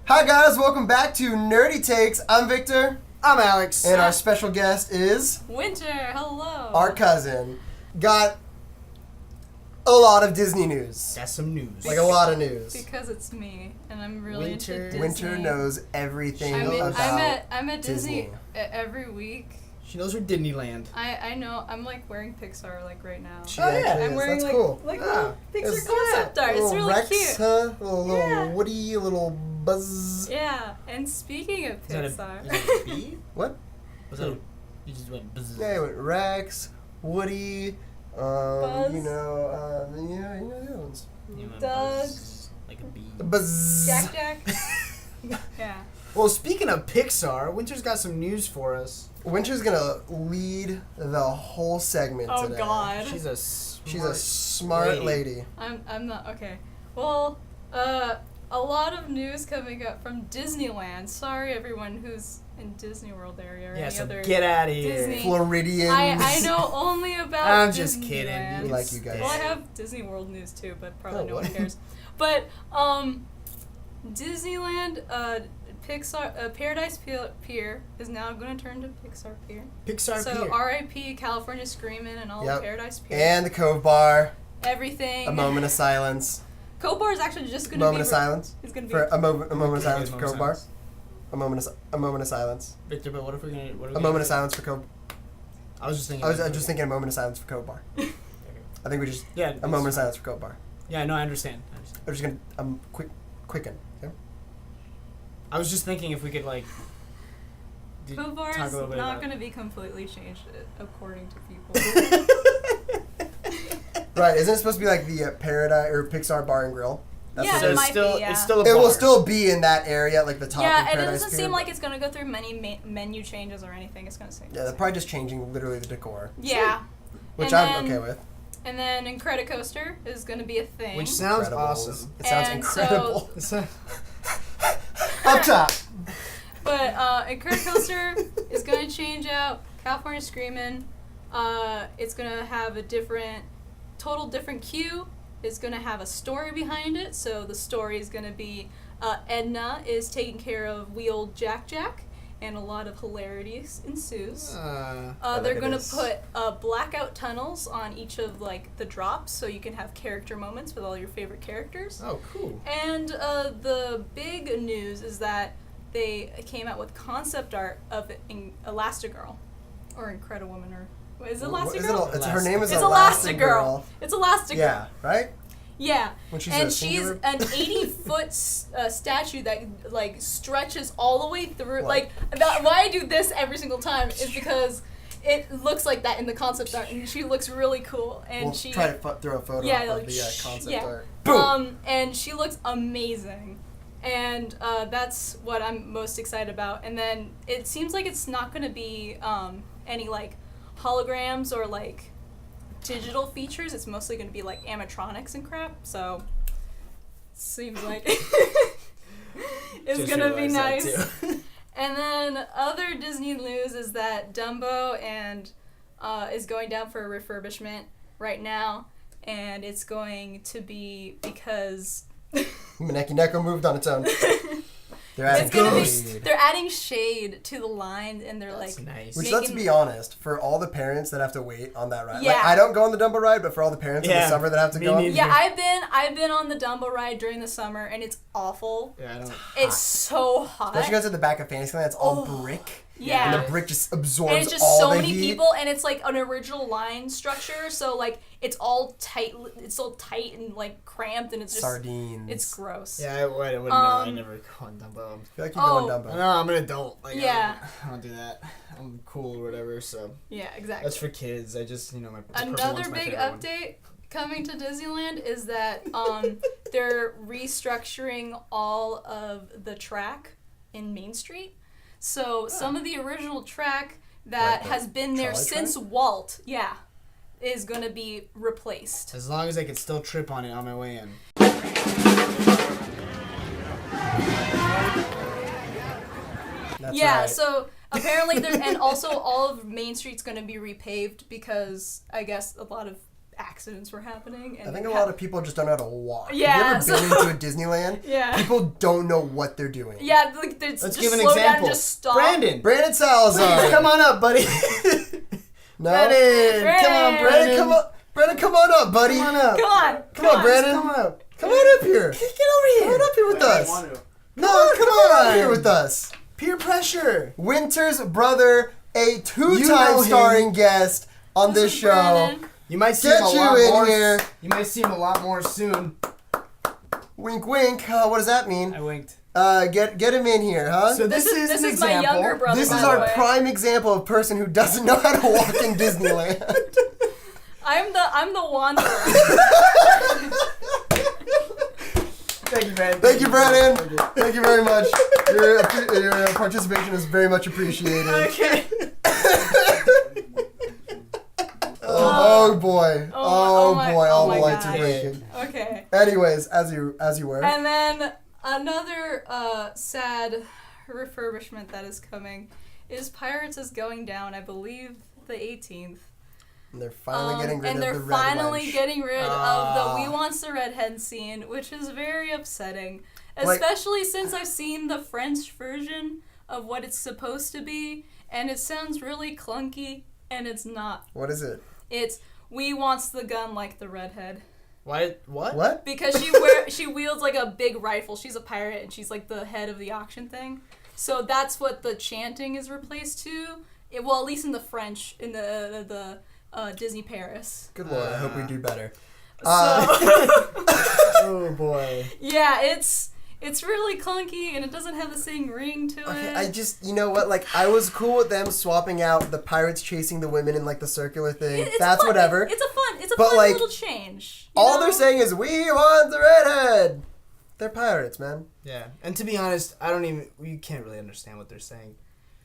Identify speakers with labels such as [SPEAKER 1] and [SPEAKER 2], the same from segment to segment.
[SPEAKER 1] Hi guys, welcome back to Nerdy Takes. I'm Victor.
[SPEAKER 2] I'm Alex.
[SPEAKER 1] And our special guest is...
[SPEAKER 3] Winter, hello.
[SPEAKER 1] Our cousin. Got a lot of Disney news.
[SPEAKER 2] That's some news.
[SPEAKER 1] Like a lot of news.
[SPEAKER 3] Because it's me, and I'm really into Disney.
[SPEAKER 1] Winter knows everything about
[SPEAKER 3] I'm at Disney every week.
[SPEAKER 2] She knows her Disneyland.
[SPEAKER 3] I know. I'm like wearing Pixar like right now.
[SPEAKER 1] She actually
[SPEAKER 3] I'm
[SPEAKER 1] is.
[SPEAKER 3] wearing
[SPEAKER 1] That's
[SPEAKER 3] like
[SPEAKER 1] cool.
[SPEAKER 3] little Pixar concept art. It's really
[SPEAKER 1] Rex,
[SPEAKER 3] cute.
[SPEAKER 1] Huh? Little Woody, a little Buzz.
[SPEAKER 3] Yeah, and speaking of Pixar,
[SPEAKER 2] is that a bee?
[SPEAKER 1] What?
[SPEAKER 2] Was that? You just went buzz.
[SPEAKER 1] Yeah, you went Rex, Woody,
[SPEAKER 3] Buzz.
[SPEAKER 1] you know the other ones.
[SPEAKER 2] Doug.
[SPEAKER 3] Doug.
[SPEAKER 2] Like a bee.
[SPEAKER 1] Buzz.
[SPEAKER 3] Jack. Yeah.
[SPEAKER 2] Well, speaking of Pixar, Winter's got some news for us.
[SPEAKER 1] Winter's gonna lead the whole segment
[SPEAKER 3] Oh
[SPEAKER 1] today.
[SPEAKER 3] God.
[SPEAKER 2] She's a
[SPEAKER 1] smart lady.
[SPEAKER 3] I'm not okay. Well, a lot of news coming up from Disneyland. Sorry, everyone who's in Disney World area or
[SPEAKER 2] Yeah,
[SPEAKER 3] any
[SPEAKER 2] so
[SPEAKER 3] other
[SPEAKER 2] get out of here.
[SPEAKER 3] Disney.
[SPEAKER 1] Floridians.
[SPEAKER 3] I know only about
[SPEAKER 2] I'm just kidding.
[SPEAKER 3] Disneyland.
[SPEAKER 1] We like you guys.
[SPEAKER 3] Well, I have Disney World news too, but probably no
[SPEAKER 1] what?
[SPEAKER 3] one cares. But Disneyland, Pixar, Paradise Pier is now going to turn to Pixar Pier.
[SPEAKER 2] Pixar
[SPEAKER 3] So
[SPEAKER 2] Pier.
[SPEAKER 3] R.I.P. California Screamin' and all of Paradise Pier.
[SPEAKER 1] And the Cove Bar.
[SPEAKER 3] Everything.
[SPEAKER 1] A moment of silence.
[SPEAKER 3] Cove Bar is actually just going to be...
[SPEAKER 1] Moment of silence.
[SPEAKER 3] It's going to be...
[SPEAKER 1] For a moment of silence for
[SPEAKER 2] Moment of
[SPEAKER 1] Cove Bar.
[SPEAKER 2] silence.
[SPEAKER 1] A moment of silence.
[SPEAKER 2] Victor, but what if we're gonna?
[SPEAKER 1] A moment of silence for Cove.
[SPEAKER 2] I was just thinking.
[SPEAKER 1] I was just thinking a moment of silence for Cove Bar. I think we just a moment of silence for Cove Bar.
[SPEAKER 2] Yeah, no, I understand.
[SPEAKER 1] I'm just gonna quicken. Okay?
[SPEAKER 2] I was just thinking if we could like.
[SPEAKER 3] Cove Bar
[SPEAKER 2] talk
[SPEAKER 3] is
[SPEAKER 2] a little bit
[SPEAKER 3] not
[SPEAKER 2] about-
[SPEAKER 3] going to be completely changed according to people.
[SPEAKER 1] Right? Isn't it supposed to be like the Paradise or Pixar Bar and Grill?
[SPEAKER 3] Yeah,
[SPEAKER 1] what
[SPEAKER 3] it
[SPEAKER 1] is.
[SPEAKER 3] might be, yeah.
[SPEAKER 2] It's still a
[SPEAKER 1] It
[SPEAKER 2] bar.
[SPEAKER 1] will still be in that area, like the top of
[SPEAKER 3] Yeah, it
[SPEAKER 1] Paradise
[SPEAKER 3] doesn't
[SPEAKER 1] Pier,
[SPEAKER 3] seem like
[SPEAKER 1] but-
[SPEAKER 3] it's going to go through many menu changes or anything. It's going to stay the
[SPEAKER 1] Yeah, they're
[SPEAKER 3] same.
[SPEAKER 1] probably just changing literally the decor.
[SPEAKER 3] Yeah.
[SPEAKER 1] Which
[SPEAKER 3] And
[SPEAKER 1] I'm
[SPEAKER 3] then-
[SPEAKER 1] okay with.
[SPEAKER 3] And then Incredicoaster is going to be a thing.
[SPEAKER 2] Which sounds
[SPEAKER 1] Incredibles.
[SPEAKER 2] awesome.
[SPEAKER 1] It sounds
[SPEAKER 3] And
[SPEAKER 1] incredible.
[SPEAKER 3] so-
[SPEAKER 1] Up top.
[SPEAKER 3] But Incredicoaster is going to change out. California Screamin'. It's going to have a total different queue. It's going to have a story behind it. So the story is going to be Edna is taking care of wee old Jack, and a lot of hilarity ensues. They're going to put blackout tunnels on each of like the drops, so you can have character moments with all your favorite characters.
[SPEAKER 2] Oh, cool.
[SPEAKER 3] And the big news is that they came out with concept art of Elastigirl, or Incrediwoman, or is it Elastigirl?
[SPEAKER 1] Her name is
[SPEAKER 3] It's
[SPEAKER 1] Elastigirl.
[SPEAKER 3] It's Elastigirl.
[SPEAKER 1] Yeah, right?
[SPEAKER 3] Yeah.
[SPEAKER 1] When she's
[SPEAKER 3] And
[SPEAKER 1] a
[SPEAKER 3] she's
[SPEAKER 1] singular-
[SPEAKER 3] an 80-foot statue that like stretches all the way through.
[SPEAKER 1] What?
[SPEAKER 3] Why I do this every single time is because it looks like that in the concept art, and she looks really cool. And
[SPEAKER 1] We'll
[SPEAKER 3] she
[SPEAKER 1] try to throw a photo
[SPEAKER 3] Yeah,
[SPEAKER 1] up
[SPEAKER 3] like,
[SPEAKER 1] of the concept
[SPEAKER 3] yeah.
[SPEAKER 1] art. Boom!
[SPEAKER 3] And she looks amazing. And that's what I'm most excited about. And then it seems like it's not going to be any like holograms or like digital features. It's mostly going to be like animatronics and crap. So seems like it's going to be nice. And then other Disney news is that Dumbo is going down for a refurbishment right now, and it's going to be because
[SPEAKER 1] Maneki Neko moved on its own. They're adding
[SPEAKER 3] they're adding shade to the line, and they're
[SPEAKER 2] That's
[SPEAKER 3] like
[SPEAKER 2] nice.
[SPEAKER 1] Which, let's be honest, for all the parents that have to wait on that ride.
[SPEAKER 3] Yeah.
[SPEAKER 1] Like, I don't go on the Dumbo ride, but for all the parents in the
[SPEAKER 2] Yeah,
[SPEAKER 1] summer that have to
[SPEAKER 2] me
[SPEAKER 1] go on.
[SPEAKER 2] neither.
[SPEAKER 3] Yeah, I've been on the Dumbo ride during the summer, and it's awful.
[SPEAKER 2] Yeah, I don't.
[SPEAKER 3] It's so hot.
[SPEAKER 1] Especially because at the back of Fantasyland, it's all brick.
[SPEAKER 3] Yeah.
[SPEAKER 1] And the brick just absorbs
[SPEAKER 3] And it's just
[SPEAKER 1] all
[SPEAKER 3] so
[SPEAKER 1] the
[SPEAKER 3] many
[SPEAKER 1] heat.
[SPEAKER 3] people, and it's like an original line structure, so like it's all tight. It's so tight and like cramped, and it's just
[SPEAKER 1] Sardines.
[SPEAKER 3] It's gross.
[SPEAKER 2] Yeah, I wouldn't know. I never go on Dumbo.
[SPEAKER 1] I feel like you go on Dumbo.
[SPEAKER 2] No, I'm an adult. Like,
[SPEAKER 3] Yeah.
[SPEAKER 2] I don't do that. I'm cool or whatever, so.
[SPEAKER 3] Yeah, exactly.
[SPEAKER 2] That's for kids. I just, my
[SPEAKER 3] Another big update coming to Disneyland is that they're restructuring all of the track in Main Street. So some of the original track that has been there since Walt, is going to be replaced.
[SPEAKER 2] As long as I can still trip on it on my way in.
[SPEAKER 1] That's
[SPEAKER 3] Yeah,
[SPEAKER 1] right.
[SPEAKER 3] so apparently and also all of Main Street's going to be repaved because I guess a lot of accidents were happening. And
[SPEAKER 1] I think a lot of people just don't know how to walk.
[SPEAKER 3] Yeah,
[SPEAKER 1] Have you ever been into a Disneyland?
[SPEAKER 3] Yeah.
[SPEAKER 1] People don't know what they're doing.
[SPEAKER 3] Yeah, like,
[SPEAKER 2] Let's
[SPEAKER 3] just
[SPEAKER 2] give an
[SPEAKER 3] slow down
[SPEAKER 2] example.
[SPEAKER 3] and just stop.
[SPEAKER 1] Brandon Salazar.
[SPEAKER 2] Come on up, buddy.
[SPEAKER 1] No?
[SPEAKER 2] Brandon, come on, Brandon.
[SPEAKER 1] Come on. Brandon, come on up, buddy.
[SPEAKER 2] Come on up.
[SPEAKER 3] Come on,
[SPEAKER 1] Brandon.
[SPEAKER 2] Come on up.
[SPEAKER 1] Come on up here.
[SPEAKER 2] Get over
[SPEAKER 1] Come on up here with us.
[SPEAKER 2] No,
[SPEAKER 1] Come on up here with us.
[SPEAKER 2] Peer pressure.
[SPEAKER 1] Winter's brother, a two-time
[SPEAKER 2] You know him.
[SPEAKER 1] starring guest on this
[SPEAKER 3] is
[SPEAKER 1] show.
[SPEAKER 3] Brandon.
[SPEAKER 2] You might see
[SPEAKER 1] Get
[SPEAKER 2] him a
[SPEAKER 1] you
[SPEAKER 2] lot
[SPEAKER 1] in
[SPEAKER 2] more.
[SPEAKER 1] here.
[SPEAKER 2] You might see him a lot more soon.
[SPEAKER 1] Wink, wink. What does that mean?
[SPEAKER 2] I winked.
[SPEAKER 1] Get him in here, huh?
[SPEAKER 2] So
[SPEAKER 3] This is
[SPEAKER 2] an
[SPEAKER 3] my
[SPEAKER 2] example.
[SPEAKER 3] younger brother.
[SPEAKER 1] This
[SPEAKER 3] by
[SPEAKER 1] is
[SPEAKER 3] the
[SPEAKER 1] our
[SPEAKER 3] way.
[SPEAKER 1] prime example of person who doesn't know how to walk in Disneyland.
[SPEAKER 3] I'm the wanderer.
[SPEAKER 2] Thank you, Brandon.
[SPEAKER 1] Thank you, Brandon. Thank you very much. Your participation is very much appreciated.
[SPEAKER 3] Okay.
[SPEAKER 1] Oh boy. Oh boy. All the
[SPEAKER 3] my
[SPEAKER 1] lights are
[SPEAKER 3] gosh.
[SPEAKER 1] breaking.
[SPEAKER 3] Okay.
[SPEAKER 1] Anyways, as you were.
[SPEAKER 3] And then another sad refurbishment that is coming is Pirates is going down, I believe, the 18th.
[SPEAKER 1] And they're finally getting rid
[SPEAKER 3] and
[SPEAKER 1] of
[SPEAKER 3] they're
[SPEAKER 1] the red
[SPEAKER 3] finally
[SPEAKER 1] wench.
[SPEAKER 3] getting rid of the "We Wants the Redhead" scene, which is very upsetting, especially since I've seen the French version of what it's supposed to be, and it sounds really clunky, and it's not.
[SPEAKER 1] What is it?
[SPEAKER 3] It's "We wants the gun like the redhead."
[SPEAKER 2] Why? What?
[SPEAKER 3] Because she wields like a big rifle. She's a pirate, and she's like the head of the auction thing. So that's what the chanting is replaced to. Well, at least in the French, in the Disney Paris.
[SPEAKER 1] Good lord, I hope we do better.
[SPEAKER 2] Oh boy.
[SPEAKER 3] Yeah, it's really clunky and it doesn't have the same ring to
[SPEAKER 1] Okay,
[SPEAKER 3] it.
[SPEAKER 1] I just, you know what, like, I was cool with them swapping out the pirates chasing the women in, like, the circular thing.
[SPEAKER 3] It's
[SPEAKER 1] That's
[SPEAKER 3] fun.
[SPEAKER 1] whatever.
[SPEAKER 3] It's a
[SPEAKER 1] But,
[SPEAKER 3] fun
[SPEAKER 1] like,
[SPEAKER 3] little change.
[SPEAKER 1] All they're saying is, we want the redhead. They're pirates, man.
[SPEAKER 2] Yeah, and to be honest, you can't really understand what they're saying.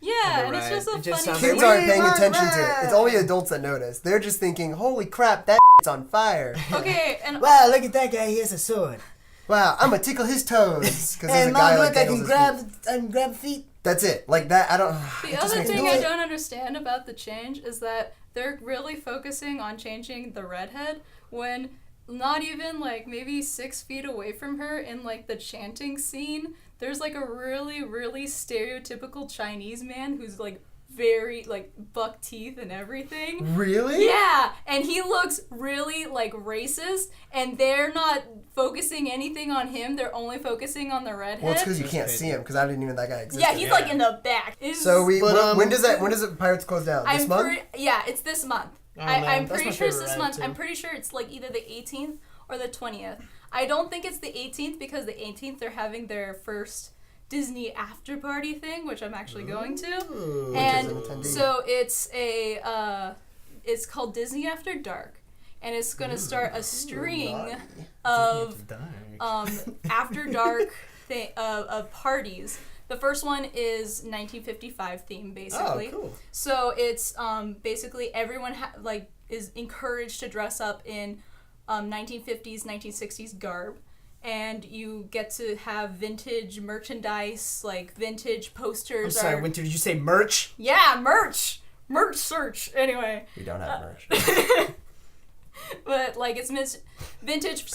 [SPEAKER 3] Yeah,
[SPEAKER 2] You're
[SPEAKER 3] and it's
[SPEAKER 2] right.
[SPEAKER 3] just a
[SPEAKER 2] It just
[SPEAKER 3] funny
[SPEAKER 2] sounds
[SPEAKER 1] Kids
[SPEAKER 2] like,
[SPEAKER 1] aren't
[SPEAKER 2] "We
[SPEAKER 1] paying
[SPEAKER 2] want
[SPEAKER 1] attention to it.
[SPEAKER 2] red."
[SPEAKER 1] It's only adults that notice. They're just thinking, holy crap, that on fire.
[SPEAKER 3] Okay, and
[SPEAKER 2] Wow, look at that guy. He has a sword.
[SPEAKER 1] Wow, I'm gonna tickle his toes. Because
[SPEAKER 2] And Mom, look, I
[SPEAKER 1] dangles
[SPEAKER 2] can
[SPEAKER 1] his feet.
[SPEAKER 2] grab feet.
[SPEAKER 1] That's it. Like that, I don't.
[SPEAKER 3] the
[SPEAKER 1] it just
[SPEAKER 3] other
[SPEAKER 1] makes
[SPEAKER 3] thing
[SPEAKER 1] me-
[SPEAKER 3] I don't understand about the change is that they're really focusing on changing the redhead when not even like maybe 6 feet away from her in like the chanting scene, there's like a really, really stereotypical Chinese man who's like very like buck teeth and everything.
[SPEAKER 1] Really?
[SPEAKER 3] Yeah, and he looks really like racist, and they're not focusing anything on him. They're only focusing on the redhead.
[SPEAKER 1] Well, it's because you can't see him. Because I didn't even know that guy existed.
[SPEAKER 3] yeah, he's like in the back.
[SPEAKER 1] So
[SPEAKER 2] But,
[SPEAKER 1] when does the Pirates close down? This month?
[SPEAKER 3] Yeah, it's this month.
[SPEAKER 2] Oh, man,
[SPEAKER 3] I'm
[SPEAKER 2] that's
[SPEAKER 3] pretty
[SPEAKER 2] my
[SPEAKER 3] sure it's
[SPEAKER 2] favorite
[SPEAKER 3] this
[SPEAKER 2] ride,
[SPEAKER 3] month.
[SPEAKER 2] too.
[SPEAKER 3] I'm pretty sure it's like either the 18th or the 20th. I don't think it's the 18th because the 18th they're having their first Disney after party thing, which I'm actually going to.
[SPEAKER 2] Ooh.
[SPEAKER 3] And
[SPEAKER 1] Which is an attendee.
[SPEAKER 3] so it's called Disney After Dark, and it's gonna start a string of after dark of parties. The first one is 1955 theme, basically.
[SPEAKER 2] Oh, cool.
[SPEAKER 3] So it's basically everyone is encouraged to dress up in 1950s, 1960s garb. And you get to have vintage merchandise, like vintage
[SPEAKER 2] I'm
[SPEAKER 3] posters.
[SPEAKER 2] sorry, Winter, did you say merch?
[SPEAKER 3] Yeah, merch! Merch search! Anyway.
[SPEAKER 1] We don't have merch.
[SPEAKER 3] But, like, it's vintage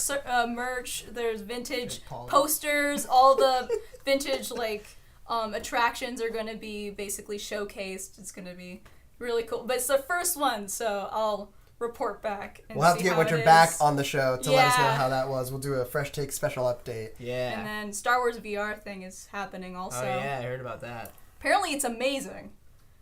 [SPEAKER 3] merch, there's vintage
[SPEAKER 2] Quality.
[SPEAKER 3] posters, all the vintage, like, attractions are going to be basically showcased. It's going to be really cool. But it's the first one, so I'll report back. And
[SPEAKER 1] We'll have
[SPEAKER 3] see
[SPEAKER 1] to get
[SPEAKER 3] how
[SPEAKER 1] Winter
[SPEAKER 3] it
[SPEAKER 1] back
[SPEAKER 3] is.
[SPEAKER 1] on the show to let us know
[SPEAKER 3] Yeah.
[SPEAKER 1] how that was. We'll do a Fresh Take special update.
[SPEAKER 2] Yeah.
[SPEAKER 3] And then Star Wars VR thing is happening also.
[SPEAKER 2] Oh, yeah, I heard about that.
[SPEAKER 3] Apparently it's amazing.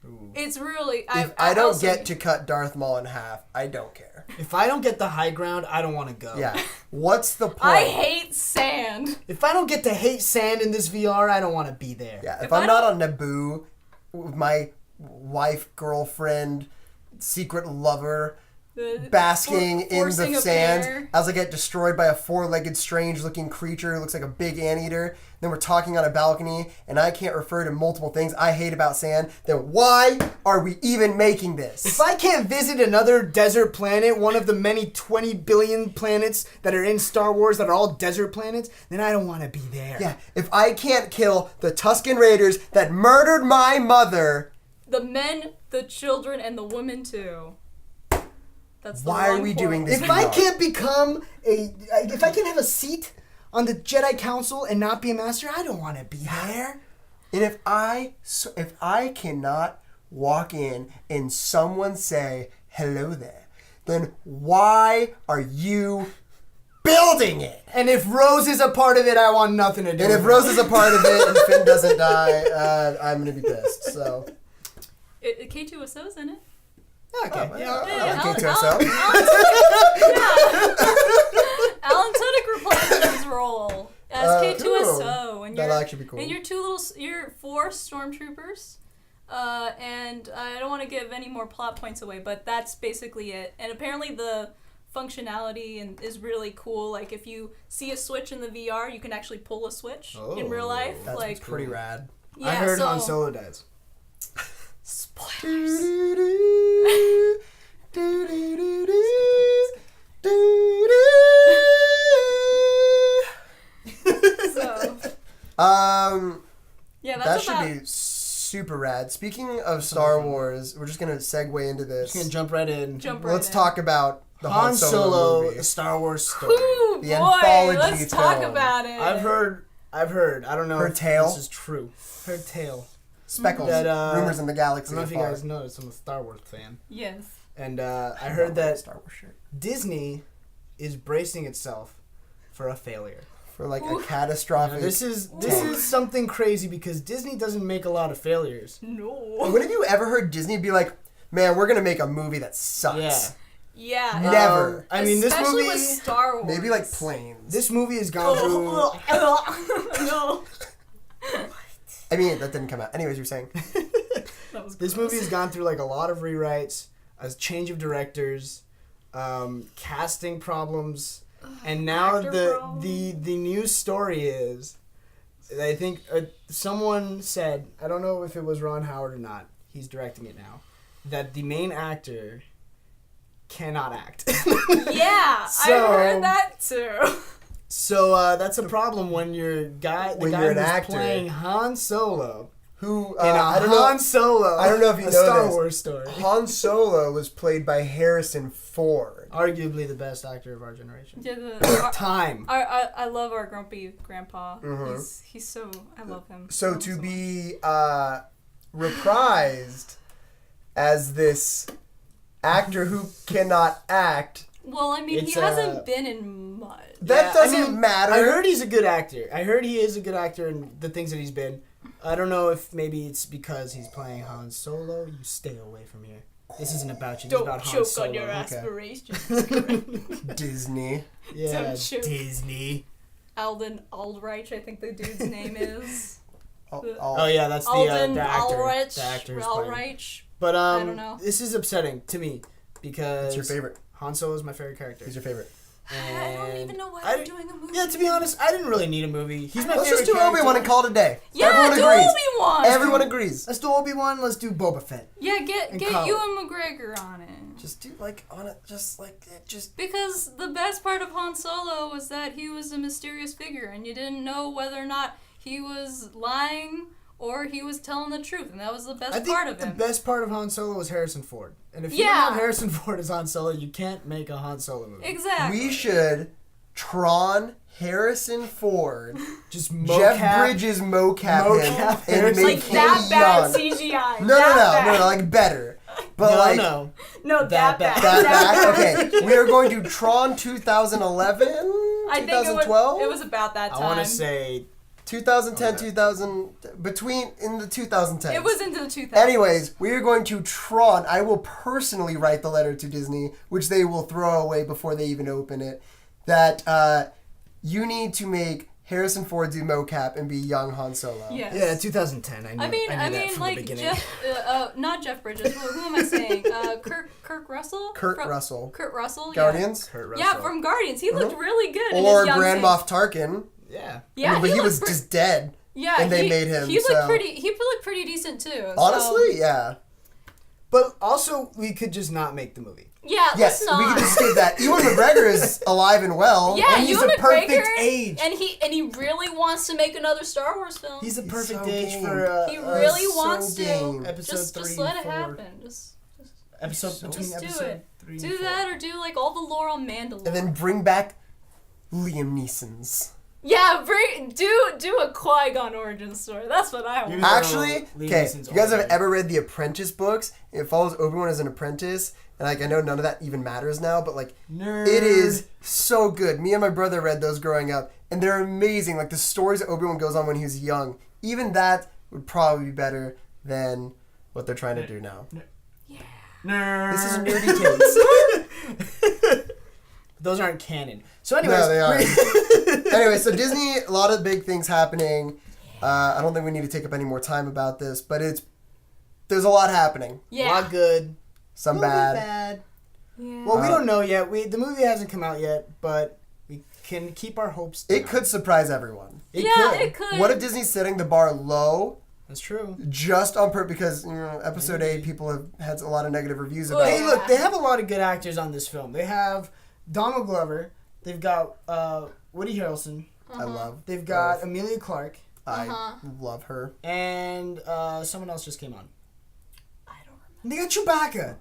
[SPEAKER 2] Ooh.
[SPEAKER 3] It's really...
[SPEAKER 1] If I don't get to cut Darth Maul in half, I don't care.
[SPEAKER 2] If I don't get the high ground, I don't want to go.
[SPEAKER 1] Yeah. What's the point?
[SPEAKER 3] I hate sand.
[SPEAKER 2] If I don't get to hate sand in this VR, I don't want to be there.
[SPEAKER 1] Yeah, if
[SPEAKER 3] If I
[SPEAKER 1] I'm not on Naboo with my wife, girlfriend, secret lover, basking in
[SPEAKER 3] Forcing
[SPEAKER 1] the
[SPEAKER 3] a
[SPEAKER 1] sand
[SPEAKER 3] pair.
[SPEAKER 1] as I get destroyed by a four-legged, strange-looking creature who looks like a big anteater. Then we're talking on a balcony, and I can't refer to multiple things I hate about sand. Then why are we even making this?
[SPEAKER 2] If I can't visit another desert planet, one of the many 20 billion planets that are in Star Wars that are all desert planets, then I don't want to be there.
[SPEAKER 1] Yeah, if I can't kill the Tusken Raiders that murdered my mother,
[SPEAKER 3] The men, the children, and the women too. That's the
[SPEAKER 1] Why are
[SPEAKER 3] wrong
[SPEAKER 1] we
[SPEAKER 3] portal.
[SPEAKER 1] doing this?
[SPEAKER 2] If I can't if I can't have a seat on the Jedi Council and not be a master, I don't want to be there.
[SPEAKER 1] And if I cannot walk in and someone say hello there, then why are you building it?
[SPEAKER 2] And if Rose is a part of it, I want nothing to do
[SPEAKER 1] And
[SPEAKER 2] with
[SPEAKER 1] if
[SPEAKER 2] it.
[SPEAKER 1] Rose is a part of it and Finn doesn't die, I'm gonna be pissed. So
[SPEAKER 3] K2SO's in it.
[SPEAKER 2] Okay.
[SPEAKER 1] I like
[SPEAKER 3] Alan-
[SPEAKER 1] K2SO.
[SPEAKER 3] Alan Tudyk replaces his role as K2SO, and
[SPEAKER 1] That'll actually be cool.
[SPEAKER 3] And you're 4 stormtroopers, and I don't want to give any more plot points away, but that's basically it. And apparently the functionality is really cool. Like if you see a switch in the VR, you can actually pull a switch in real life.
[SPEAKER 1] That's
[SPEAKER 3] like
[SPEAKER 1] pretty rad.
[SPEAKER 3] yeah,
[SPEAKER 2] I heard
[SPEAKER 3] so,
[SPEAKER 2] Han Solo dies.
[SPEAKER 3] Spoilers. So yeah,
[SPEAKER 1] that
[SPEAKER 3] that's
[SPEAKER 1] should
[SPEAKER 3] about.
[SPEAKER 1] be super rad. Speaking of Star Wars, we're just gonna segue into this.
[SPEAKER 2] Just gonna jump right in.
[SPEAKER 1] Let's talk about the
[SPEAKER 2] Han Solo,
[SPEAKER 1] movie.
[SPEAKER 2] a Star Wars story.
[SPEAKER 3] Ooh,
[SPEAKER 1] The
[SPEAKER 3] boy,
[SPEAKER 1] anthology
[SPEAKER 3] let's talk
[SPEAKER 1] film.
[SPEAKER 3] about it.
[SPEAKER 2] I've heard. I don't know
[SPEAKER 1] Her
[SPEAKER 2] if
[SPEAKER 1] tale?
[SPEAKER 2] this is true. Her tale.
[SPEAKER 1] Speckles,
[SPEAKER 2] That,
[SPEAKER 1] rumors in the
[SPEAKER 2] I
[SPEAKER 1] galaxy.
[SPEAKER 2] don't know if you
[SPEAKER 1] afar.
[SPEAKER 2] guys noticed, I'm a Star Wars fan.
[SPEAKER 3] Yes.
[SPEAKER 2] And I heard that
[SPEAKER 1] Star Wars shirt
[SPEAKER 2] Disney is bracing itself for a failure.
[SPEAKER 1] for like
[SPEAKER 3] Ooh.
[SPEAKER 1] a catastrophic.
[SPEAKER 2] Now, this is something crazy because Disney doesn't make a lot of failures.
[SPEAKER 3] No.
[SPEAKER 1] When have you ever heard Disney be like, "Man, we're gonna make a movie that sucks"?
[SPEAKER 2] Yeah.
[SPEAKER 3] Yeah.
[SPEAKER 1] Never.
[SPEAKER 2] I mean, this
[SPEAKER 3] Especially
[SPEAKER 2] movie.
[SPEAKER 3] with Star Wars.
[SPEAKER 1] Maybe like planes.
[SPEAKER 2] This movie has gone through.
[SPEAKER 3] No.
[SPEAKER 1] I mean, that didn't come out. Anyways, you're saying.
[SPEAKER 3] That was
[SPEAKER 2] This
[SPEAKER 3] gross.
[SPEAKER 2] movie has gone through like a lot of rewrites, a change of directors, casting problems, and now
[SPEAKER 3] Actor
[SPEAKER 2] the news story is, I think someone said, I don't know if it was Ron Howard or not, he's directing it now, that the main actor cannot act.
[SPEAKER 3] Yeah,
[SPEAKER 2] So-
[SPEAKER 3] I heard that too.
[SPEAKER 2] So that's a problem when the guy
[SPEAKER 1] When you're an
[SPEAKER 2] who's
[SPEAKER 1] actor.
[SPEAKER 2] playing Han Solo
[SPEAKER 1] Who
[SPEAKER 2] in a
[SPEAKER 1] I don't
[SPEAKER 2] Han
[SPEAKER 1] know.
[SPEAKER 2] Solo,
[SPEAKER 1] I don't know if you
[SPEAKER 2] a
[SPEAKER 1] know
[SPEAKER 2] Star
[SPEAKER 1] this.
[SPEAKER 2] Wars story.
[SPEAKER 1] Han Solo was played by Harrison Ford.
[SPEAKER 2] Arguably the best actor of our generation.
[SPEAKER 3] Yeah,
[SPEAKER 2] Time.
[SPEAKER 3] I love our grumpy grandpa.
[SPEAKER 1] Mhm.
[SPEAKER 3] He's so I love him.
[SPEAKER 1] So
[SPEAKER 3] Love him
[SPEAKER 1] to
[SPEAKER 3] so
[SPEAKER 1] be reprised as this actor who cannot act,
[SPEAKER 3] much. Well, I mean,
[SPEAKER 2] It's,
[SPEAKER 3] he hasn't been in much.
[SPEAKER 1] that doesn't matter.
[SPEAKER 2] I heard he's a good actor. I heard he is a good actor in the things that he's been. I don't know if maybe it's because he's playing Han Solo. You stay away from here. This isn't about you. This is
[SPEAKER 3] Don't
[SPEAKER 2] about Han
[SPEAKER 3] choke
[SPEAKER 2] Solo.
[SPEAKER 3] on your
[SPEAKER 2] Okay.
[SPEAKER 3] aspirations.
[SPEAKER 1] Disney.
[SPEAKER 2] Yeah,
[SPEAKER 3] Don't choke.
[SPEAKER 2] Disney.
[SPEAKER 3] Alden Aldrich, I think the dude's name is.
[SPEAKER 2] Oh yeah, that's
[SPEAKER 3] Alden
[SPEAKER 2] the actor.
[SPEAKER 3] Aldrich.
[SPEAKER 2] The actor who's playing.
[SPEAKER 3] Aldrich.
[SPEAKER 2] But
[SPEAKER 3] I don't know.
[SPEAKER 2] this is upsetting to me because
[SPEAKER 1] It's your favorite.
[SPEAKER 2] Han Solo is my favorite character.
[SPEAKER 1] Who's your favorite?
[SPEAKER 3] I don't even know why
[SPEAKER 2] I-
[SPEAKER 3] they're doing a movie.
[SPEAKER 2] Yeah, to be honest, I didn't really need a movie. He's my
[SPEAKER 1] Let's
[SPEAKER 2] favorite
[SPEAKER 1] just do
[SPEAKER 2] character.
[SPEAKER 1] Obi-Wan and call it a day.
[SPEAKER 3] Yeah,
[SPEAKER 1] Everyone
[SPEAKER 3] do
[SPEAKER 1] agrees.
[SPEAKER 3] Obi-Wan.
[SPEAKER 1] Everyone agrees.
[SPEAKER 2] Let's do Obi-Wan. Let's do Boba Fett.
[SPEAKER 3] Yeah, get
[SPEAKER 2] And
[SPEAKER 3] get
[SPEAKER 2] Colin.
[SPEAKER 3] Ewan McGregor on it.
[SPEAKER 1] Just do like on it. Just like it. Just
[SPEAKER 3] Because the best part of Han Solo was that he was a mysterious figure, and you didn't know whether or not he was lying or he was telling the truth, and that was the best
[SPEAKER 2] I think
[SPEAKER 3] part of
[SPEAKER 2] the
[SPEAKER 3] him.
[SPEAKER 2] best part of Han Solo was Harrison Ford. And if you don't
[SPEAKER 3] Yeah.
[SPEAKER 2] have Harrison Ford as Han Solo, you can't make a Han Solo movie.
[SPEAKER 3] Exactly.
[SPEAKER 1] we should Tron Harrison Ford,
[SPEAKER 2] Just
[SPEAKER 1] Jeff
[SPEAKER 2] mocap.
[SPEAKER 1] Bridges mocap him
[SPEAKER 2] Mocap
[SPEAKER 1] and
[SPEAKER 2] Harrison
[SPEAKER 1] make
[SPEAKER 3] like
[SPEAKER 1] him
[SPEAKER 3] that bad
[SPEAKER 1] young.
[SPEAKER 3] CGI.
[SPEAKER 1] No,
[SPEAKER 3] that
[SPEAKER 1] no,
[SPEAKER 3] bad.
[SPEAKER 1] like better. But
[SPEAKER 2] No,
[SPEAKER 1] like
[SPEAKER 2] no.
[SPEAKER 3] No, that
[SPEAKER 2] That
[SPEAKER 3] bad.
[SPEAKER 1] that
[SPEAKER 3] That
[SPEAKER 1] bad. Okay, we are going to Tron 2011,
[SPEAKER 3] I think
[SPEAKER 1] 2012,
[SPEAKER 3] it was about that time.
[SPEAKER 2] I want to say
[SPEAKER 1] 2010,
[SPEAKER 2] Okay.
[SPEAKER 1] 2000 between in the 2010s.
[SPEAKER 3] it was into the 2000s.
[SPEAKER 1] Anyways, we are going to Tron. I will personally write the letter to Disney, which they will throw away before they even open it. That you need to make Harrison Ford do mocap and be young Han Solo.
[SPEAKER 3] Yes.
[SPEAKER 2] yeah, 2010. I knew
[SPEAKER 3] I mean,
[SPEAKER 2] that from the
[SPEAKER 3] like
[SPEAKER 2] beginning.
[SPEAKER 3] Jeff, not Jeff Bridges. Who am I saying? Kurt Russell.
[SPEAKER 1] Kurt Russell.
[SPEAKER 3] Kurt Russell.
[SPEAKER 1] Guardians.
[SPEAKER 2] Kurt
[SPEAKER 3] Yeah.
[SPEAKER 2] Russell.
[SPEAKER 3] Yeah, from Guardians, he looked really good. in
[SPEAKER 1] Or
[SPEAKER 3] his young
[SPEAKER 1] Grand
[SPEAKER 3] face.
[SPEAKER 1] Moff Tarkin.
[SPEAKER 2] Yeah.
[SPEAKER 3] Yeah,
[SPEAKER 1] But he
[SPEAKER 3] looked
[SPEAKER 1] was
[SPEAKER 3] pre-
[SPEAKER 1] just dead.
[SPEAKER 3] Yeah,
[SPEAKER 1] and they made him,
[SPEAKER 3] He looked
[SPEAKER 1] so-
[SPEAKER 3] pretty. He looked pretty decent too. so-
[SPEAKER 1] Honestly, yeah.
[SPEAKER 2] But also, we could just not make the movie.
[SPEAKER 3] Yeah.
[SPEAKER 1] Yes,
[SPEAKER 3] let's not.
[SPEAKER 1] we can just skip that. Ewan McGregor is alive and well.
[SPEAKER 3] Yeah,
[SPEAKER 1] and he's
[SPEAKER 3] Ewan
[SPEAKER 1] a perfect
[SPEAKER 3] McGregor,
[SPEAKER 1] age.
[SPEAKER 3] and he really wants to make another Star Wars film.
[SPEAKER 2] He's a
[SPEAKER 1] He's
[SPEAKER 2] perfect
[SPEAKER 1] so
[SPEAKER 2] age
[SPEAKER 1] game.
[SPEAKER 2] for
[SPEAKER 3] He really
[SPEAKER 1] so
[SPEAKER 3] wants to.
[SPEAKER 1] game.
[SPEAKER 2] episode
[SPEAKER 3] Just
[SPEAKER 2] 3
[SPEAKER 3] let it
[SPEAKER 2] 4.
[SPEAKER 3] happen. Just
[SPEAKER 2] Episode
[SPEAKER 1] So
[SPEAKER 2] between
[SPEAKER 3] just do
[SPEAKER 2] episode
[SPEAKER 3] it. Do that or do like all the lore on Mandalore.
[SPEAKER 1] And then bring back Liam Neeson's.
[SPEAKER 3] Yeah, do a Qui-Gon origin story. That's what I want.
[SPEAKER 1] Actually, okay, you guys have ever read the Apprentice books? It follows Obi-Wan as an apprentice, and like I know none of that even matters now, but like
[SPEAKER 2] Nerd.
[SPEAKER 1] it is so good. Me and my brother read those growing up, and they're amazing. Like the stories that Obi-Wan goes on when he was young, even that would probably be better than what they're trying to do now.
[SPEAKER 3] Yeah.
[SPEAKER 2] Nerd.
[SPEAKER 1] This is nerdy takes.
[SPEAKER 2] Those aren't canon. So anyways,
[SPEAKER 1] No, they are. Anyway, so Disney, a lot of big things happening. I don't think we need to take up any more time about this, but there's a lot happening.
[SPEAKER 3] Yeah.
[SPEAKER 2] a lot good,
[SPEAKER 1] Some
[SPEAKER 2] a little
[SPEAKER 1] bad.
[SPEAKER 2] bit bad.
[SPEAKER 3] Yeah.
[SPEAKER 2] Well, we don't know yet. The movie hasn't come out yet, but we can keep our hopes down.
[SPEAKER 1] It could surprise everyone.
[SPEAKER 3] It could.
[SPEAKER 1] What if Disney's setting the bar low
[SPEAKER 2] That's true.
[SPEAKER 1] just on purpose? Because episode 8, people have had a lot of negative reviews about
[SPEAKER 2] Hey,
[SPEAKER 1] it.
[SPEAKER 2] look, they have a lot of good actors on this film. They have Donald Glover. They've got Woody Harrelson.
[SPEAKER 1] I love.
[SPEAKER 2] They've got
[SPEAKER 1] both.
[SPEAKER 2] Emilia Clarke.
[SPEAKER 1] I love her.
[SPEAKER 2] And someone else just came on.
[SPEAKER 3] I don't
[SPEAKER 2] And they got Chewbacca.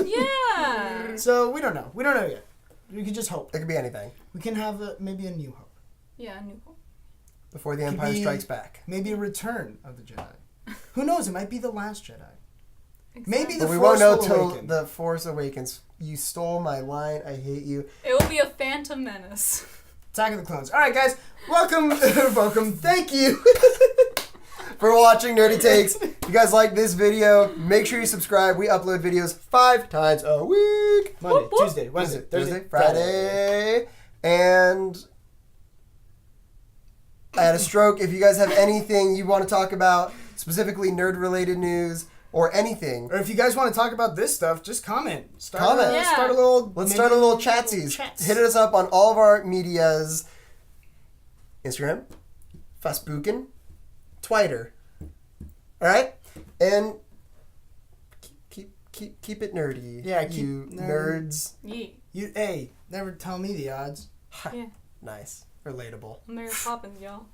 [SPEAKER 3] Yeah.
[SPEAKER 2] So we don't know. We don't know yet. We can just hope.
[SPEAKER 1] It could be anything.
[SPEAKER 2] We can have maybe a new hope.
[SPEAKER 3] Yeah, New Hope.
[SPEAKER 1] Before the
[SPEAKER 2] Could
[SPEAKER 1] Empire
[SPEAKER 2] be-
[SPEAKER 1] Strikes Back.
[SPEAKER 2] Maybe a return of the Jedi. Who knows? It might be the last Jedi.
[SPEAKER 3] Exactly.
[SPEAKER 2] Maybe the
[SPEAKER 1] But we
[SPEAKER 2] Force
[SPEAKER 1] won't know
[SPEAKER 2] will
[SPEAKER 1] till
[SPEAKER 2] awaken.
[SPEAKER 1] the Force Awakens. You stole my line. I hate you.
[SPEAKER 3] It will be a Phantom Menace.
[SPEAKER 2] Attack of the Clones. All right, guys. Welcome. Welcome. Thank you.
[SPEAKER 1] For watching Nerdy Takes. If you guys like this video, make sure you subscribe. We upload videos 5 times a week.
[SPEAKER 2] Monday,
[SPEAKER 3] Whoop, whoop.
[SPEAKER 2] Tuesday, Wednesday,
[SPEAKER 1] Thursday, Friday. And I had a stroke. If you guys have anything you want to talk about, specifically nerd-related news or anything,
[SPEAKER 2] Or if you guys want to talk about this stuff, just comment.
[SPEAKER 1] Comment.
[SPEAKER 3] Yeah.
[SPEAKER 2] Start a little.
[SPEAKER 1] let's
[SPEAKER 2] maybe
[SPEAKER 1] start a little
[SPEAKER 2] little
[SPEAKER 1] chatsies.
[SPEAKER 2] chats.
[SPEAKER 1] Hit us up on all of our medias. Instagram, Facebookin, Twitter. All right? And keep it nerdy.
[SPEAKER 2] Yeah, keep
[SPEAKER 1] you
[SPEAKER 2] nerdy.
[SPEAKER 1] nerds.
[SPEAKER 3] Yeah.
[SPEAKER 2] Hey, never tell me the odds.
[SPEAKER 3] Yeah.
[SPEAKER 1] Nice. Relatable.
[SPEAKER 3] Mary Poppins, y'all.